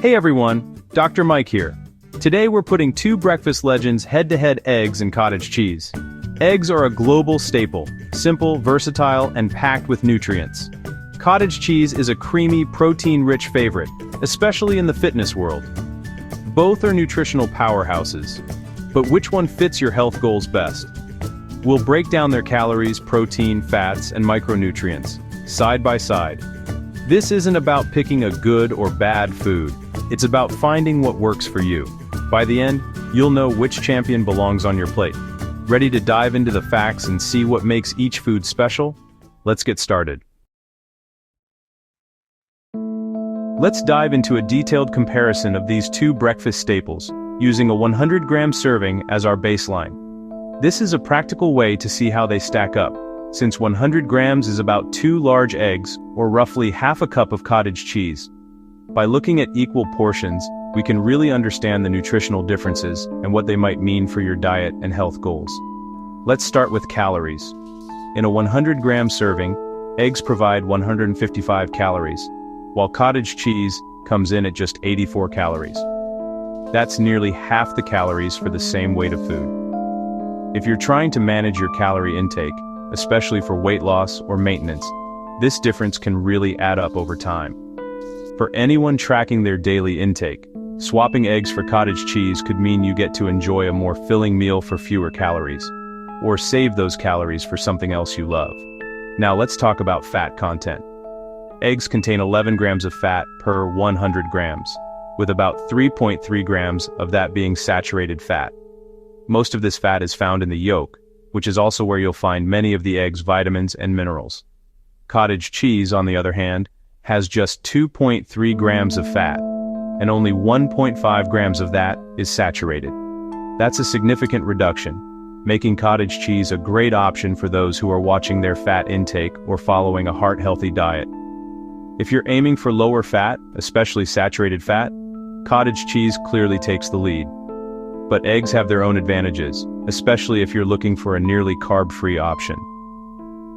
Hey everyone, Dr. Mike here. Today we're putting two breakfast legends head-to-head: eggs and cottage cheese. Eggs are a global staple, simple, versatile, and packed with nutrients. Cottage cheese is a creamy, protein-rich favorite, especially in the fitness world. Both are nutritional powerhouses, but which one fits your health goals best? We'll break down their calories, protein, fats, and micronutrients, side by side. This isn't about picking a good or bad food. It's about finding what works for you. By the end, you'll know which champion belongs on your plate. Ready to dive into the facts and see what makes each food special? Let's get started. Let's dive into a detailed comparison of these two breakfast staples, using a 100-gram serving as our baseline. This is a practical way to see how they stack up, since 100 grams is about 2 large eggs, or roughly half a cup of cottage cheese. By looking at equal portions, we can really understand the nutritional differences and what they might mean for your diet and health goals. Let's start with calories. In a 100-gram serving, eggs provide 155 calories, while cottage cheese comes in at just 84 calories. That's nearly half the calories for the same weight of food. If you're trying to manage your calorie intake, especially for weight loss or maintenance, this difference can really add up over time. For anyone tracking their daily intake, swapping eggs for cottage cheese could mean you get to enjoy a more filling meal for fewer calories, or save those calories for something else you love. Now let's talk about fat content. Eggs contain 11 grams of fat per 100 grams, with about 3.3 grams of that being saturated fat. Most of this fat is found in the yolk, which is also where you'll find many of the egg's vitamins and minerals. Cottage cheese, on the other hand, has just 2.3 grams of fat, and only 1.5 grams of that is saturated. That's a significant reduction, making cottage cheese a great option for those who are watching their fat intake or following a heart-healthy diet. If you're aiming for lower fat, especially saturated fat, cottage cheese clearly takes the lead. But eggs have their own advantages, especially if you're looking for a nearly carb-free option.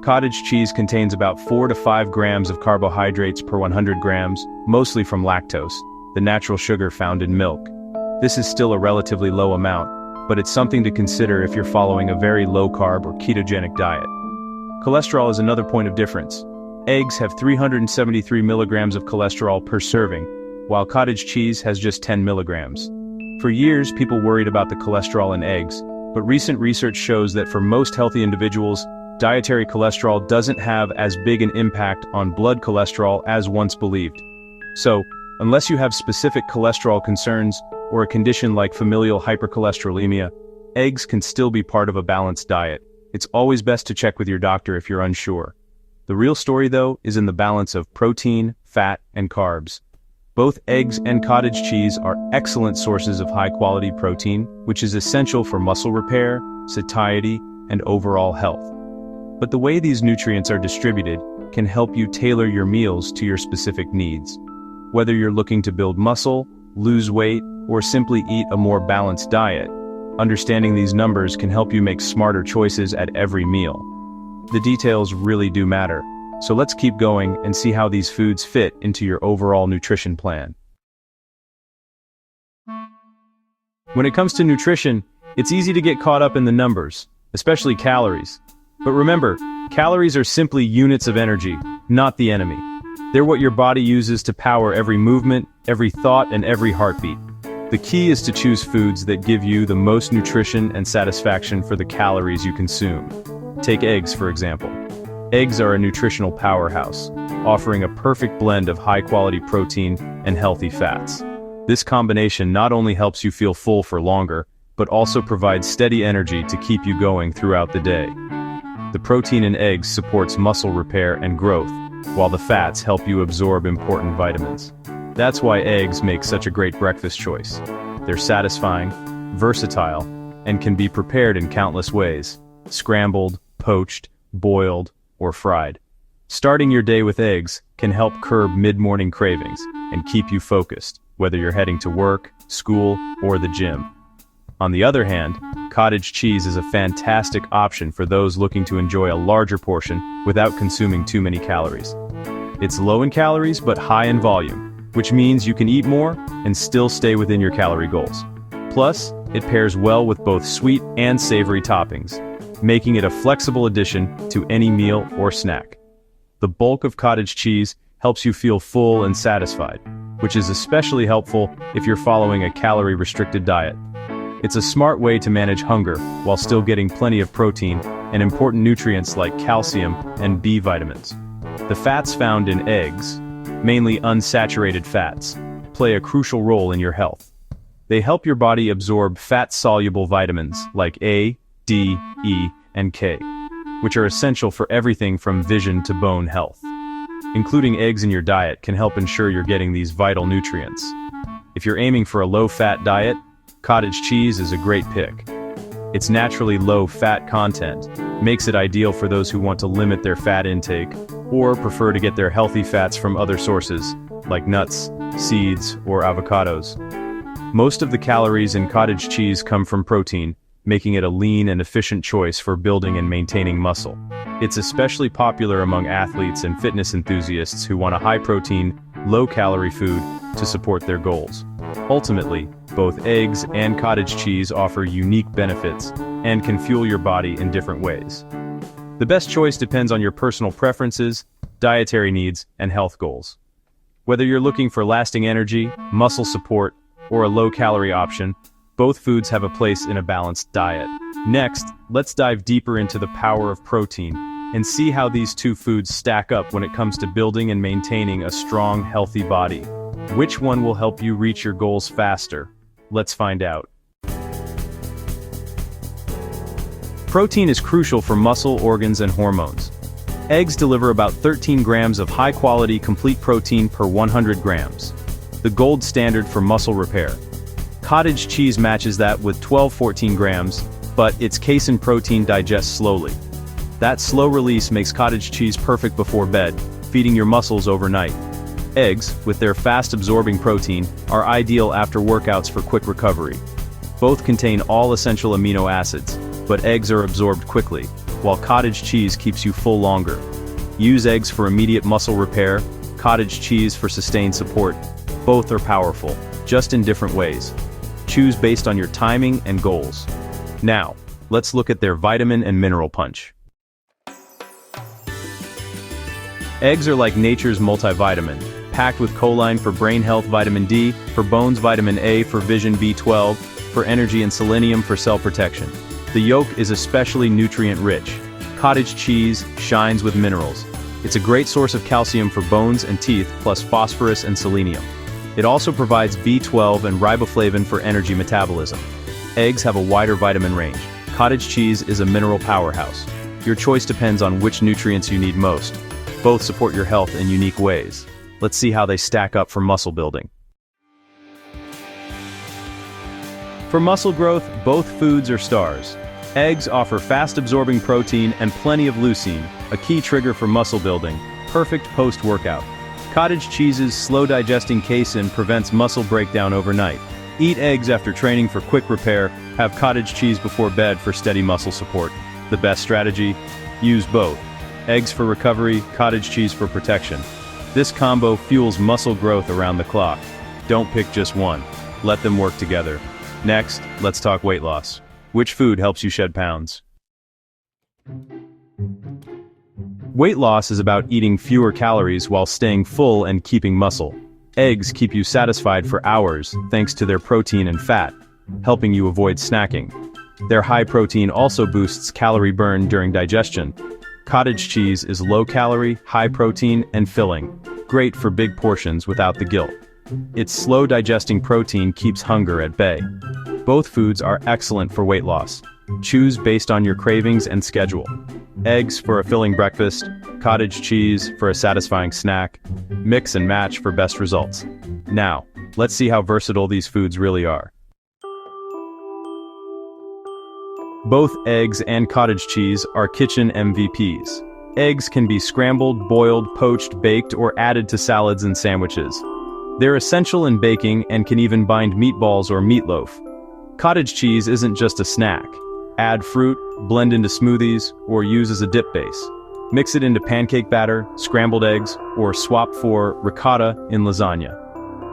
Cottage cheese contains about 4 to 5 grams of carbohydrates per 100 grams, mostly from lactose, the natural sugar found in milk. This is still a relatively low amount, but it's something to consider if you're following a very low-carb or ketogenic diet. Cholesterol is another point of difference. Eggs have 373 milligrams of cholesterol per serving, while cottage cheese has just 10 milligrams. For years, people worried about the cholesterol in eggs, but recent research shows that for most healthy individuals, dietary cholesterol doesn't have as big an impact on blood cholesterol as once believed. So, unless you have specific cholesterol concerns or a condition like familial hypercholesterolemia, eggs can still be part of a balanced diet. It's always best to check with your doctor if you're unsure. The real story, though, is in the balance of protein, fat, and carbs. Both eggs and cottage cheese are excellent sources of high-quality protein, which is essential for muscle repair, satiety, and overall health. But the way these nutrients are distributed can help you tailor your meals to your specific needs. Whether you're looking to build muscle, lose weight, or simply eat a more balanced diet, understanding these numbers can help you make smarter choices at every meal. The details really do matter, so let's keep going and see how these foods fit into your overall nutrition plan. When it comes to nutrition, it's easy to get caught up in the numbers, especially calories. But remember, calories are simply units of energy, not the enemy. They're what your body uses to power every movement, every thought, and every heartbeat. The key is to choose foods that give you the most nutrition and satisfaction for the calories you consume. Take eggs, for example. Eggs are a nutritional powerhouse, offering a perfect blend of high-quality protein and healthy fats. This combination not only helps you feel full for longer, but also provides steady energy to keep you going throughout the day. The protein in eggs supports muscle repair and growth, while the fats help you absorb important vitamins. That's why eggs make such a great breakfast choice. They're satisfying, versatile, and can be prepared in countless ways: scrambled, poached, boiled, or fried. Starting your day with eggs can help curb mid-morning cravings and keep you focused, whether you're heading to work, school, or the gym. On the other hand, cottage cheese is a fantastic option for those looking to enjoy a larger portion without consuming too many calories. It's low in calories but high in volume, which means you can eat more and still stay within your calorie goals. Plus, it pairs well with both sweet and savory toppings, making it a flexible addition to any meal or snack. The bulk of cottage cheese helps you feel full and satisfied, which is especially helpful if you're following a calorie-restricted diet. It's a smart way to manage hunger while still getting plenty of protein and important nutrients like calcium and B vitamins. The fats found in eggs, mainly unsaturated fats, play a crucial role in your health. They help your body absorb fat-soluble vitamins like A, D, E, and K, which are essential for everything from vision to bone health. Including eggs in your diet can help ensure you're getting these vital nutrients. If you're aiming for a low-fat diet, cottage cheese is a great pick. Its naturally low fat content makes it ideal for those who want to limit their fat intake or prefer to get their healthy fats from other sources, like nuts, seeds, or avocados. Most of the calories in cottage cheese come from protein, making it a lean and efficient choice for building and maintaining muscle. It's especially popular among athletes and fitness enthusiasts who want a high-protein, low-calorie food to support their goals. Ultimately, both eggs and cottage cheese offer unique benefits and can fuel your body in different ways. The best choice depends on your personal preferences, dietary needs, and health goals. Whether you're looking for lasting energy, muscle support, or a low-calorie option, both foods have a place in a balanced diet. Next, let's dive deeper into the power of protein and see how these two foods stack up when it comes to building and maintaining a strong, healthy body. Which one will help you reach your goals faster? Let's find out. Protein is crucial for muscle, organs, and hormones. Eggs deliver about 13 grams of high-quality complete protein per 100 grams, the gold standard for muscle repair. Cottage cheese matches that with 12-14 grams, but its casein protein digests slowly. That slow release makes cottage cheese perfect before bed, feeding your muscles overnight. Eggs, with their fast-absorbing protein, are ideal after workouts for quick recovery. Both contain all essential amino acids, but eggs are absorbed quickly, while cottage cheese keeps you full longer. Use eggs for immediate muscle repair, cottage cheese for sustained support. Both are powerful, just in different ways. Choose based on your timing and goals. Now, let's look at their vitamin and mineral punch. Eggs are like nature's multivitamin, packed with choline for brain health, vitamin D, for bones, vitamin A, for vision, B12, for energy, and selenium for cell protection. The yolk is especially nutrient-rich. Cottage cheese shines with minerals. It's a great source of calcium for bones and teeth, plus phosphorus and selenium. It also provides B12 and riboflavin for energy metabolism. Eggs have a wider vitamin range. Cottage cheese is a mineral powerhouse. Your choice depends on which nutrients you need most. Both support your health in unique ways. Let's see how they stack up for muscle building. For muscle growth, both foods are stars. Eggs offer fast-absorbing protein and plenty of leucine, a key trigger for muscle building, perfect post-workout. Cottage cheese's slow-digesting casein prevents muscle breakdown overnight. Eat eggs after training for quick repair, have cottage cheese before bed for steady muscle support. The best strategy? Use both. Eggs for recovery, cottage cheese for protection. This combo fuels muscle growth around the clock. Don't pick just one. Let them work together. Next, let's talk weight loss. Which food helps you shed pounds? Weight loss is about eating fewer calories while staying full and keeping muscle. Eggs keep you satisfied for hours thanks to their protein and fat, helping you avoid snacking. Their high protein also boosts calorie burn during digestion. Cottage cheese is low-calorie, high-protein, and filling, great for big portions without the guilt. Its slow-digesting protein keeps hunger at bay. Both foods are excellent for weight loss. Choose based on your cravings and schedule. Eggs for a filling breakfast, cottage cheese for a satisfying snack. Mix and match for best results. Now, let's see how versatile these foods really are. Both eggs and cottage cheese are kitchen MVPs. Eggs can be scrambled, boiled, poached, baked, or added to salads and sandwiches. They're essential in baking and can even bind meatballs or meatloaf. Cottage cheese isn't just a snack. Add fruit, blend into smoothies, or use as a dip base. Mix it into pancake batter, scrambled eggs, or swap for ricotta in lasagna.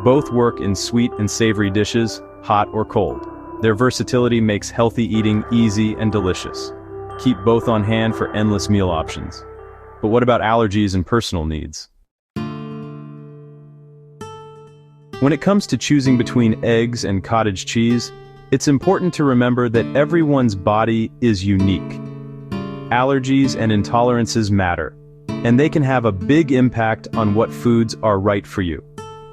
Both work in sweet and savory dishes, hot or cold. Their versatility makes healthy eating easy and delicious. Keep both on hand for endless meal options. But what about allergies and personal needs? When it comes to choosing between eggs and cottage cheese, it's important to remember that everyone's body is unique. Allergies and intolerances matter, and they can have a big impact on what foods are right for you.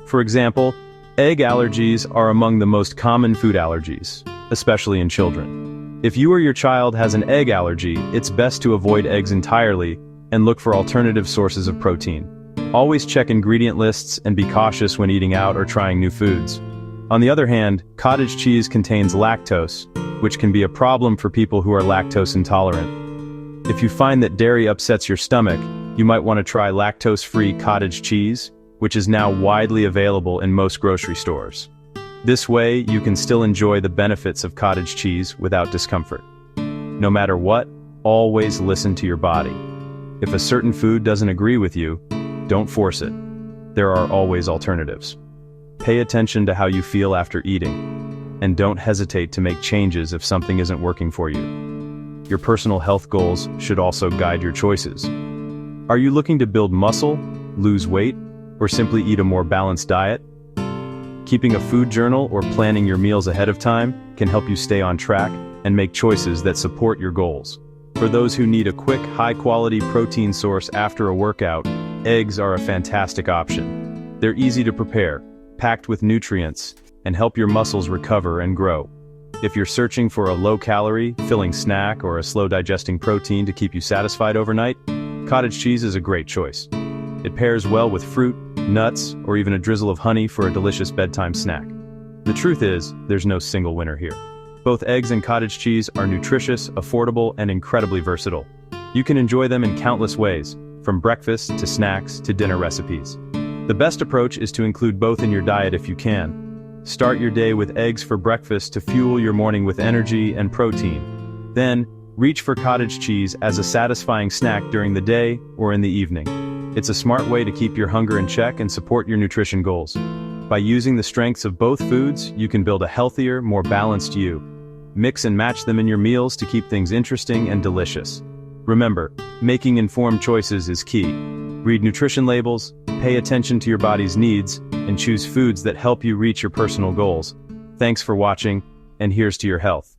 For example, egg allergies are among the most common food allergies, especially in children. If you or your child has an egg allergy, it's best to avoid eggs entirely and look for alternative sources of protein. Always check ingredient lists and be cautious when eating out or trying new foods. On the other hand, cottage cheese contains lactose, which can be a problem for people who are lactose intolerant. If you find that dairy upsets your stomach, you might want to try lactose-free cottage cheese, which is now widely available in most grocery stores. This way, you can still enjoy the benefits of cottage cheese without discomfort. No matter what, always listen to your body. If a certain food doesn't agree with you, don't force it. There are always alternatives. Pay attention to how you feel after eating, and don't hesitate to make changes if something isn't working for you. Your personal health goals should also guide your choices. Are you looking to build muscle, lose weight, or simply eat a more balanced diet? Keeping a food journal or planning your meals ahead of time can help you stay on track and make choices that support your goals. For those who need a quick, high-quality protein source after a workout, eggs are a fantastic option. They're easy to prepare, packed with nutrients, and help your muscles recover and grow. If you're searching for a low-calorie, filling snack or a slow-digesting protein to keep you satisfied overnight, cottage cheese is a great choice. It pairs well with fruit, nuts, or even a drizzle of honey for a delicious bedtime snack. The truth is, there's no single winner here. Both eggs and cottage cheese are nutritious, affordable, and incredibly versatile. You can enjoy them in countless ways, from breakfast to snacks to dinner recipes. The best approach is to include both in your diet if you can. Start your day with eggs for breakfast to fuel your morning with energy and protein. Then, reach for cottage cheese as a satisfying snack during the day or in the evening. It's a smart way to keep your hunger in check and support your nutrition goals. By using the strengths of both foods, you can build a healthier, more balanced you. Mix and match them in your meals to keep things interesting and delicious. Remember, making informed choices is key. Read nutrition labels, pay attention to your body's needs, and choose foods that help you reach your personal goals. Thanks for watching, and here's to your health.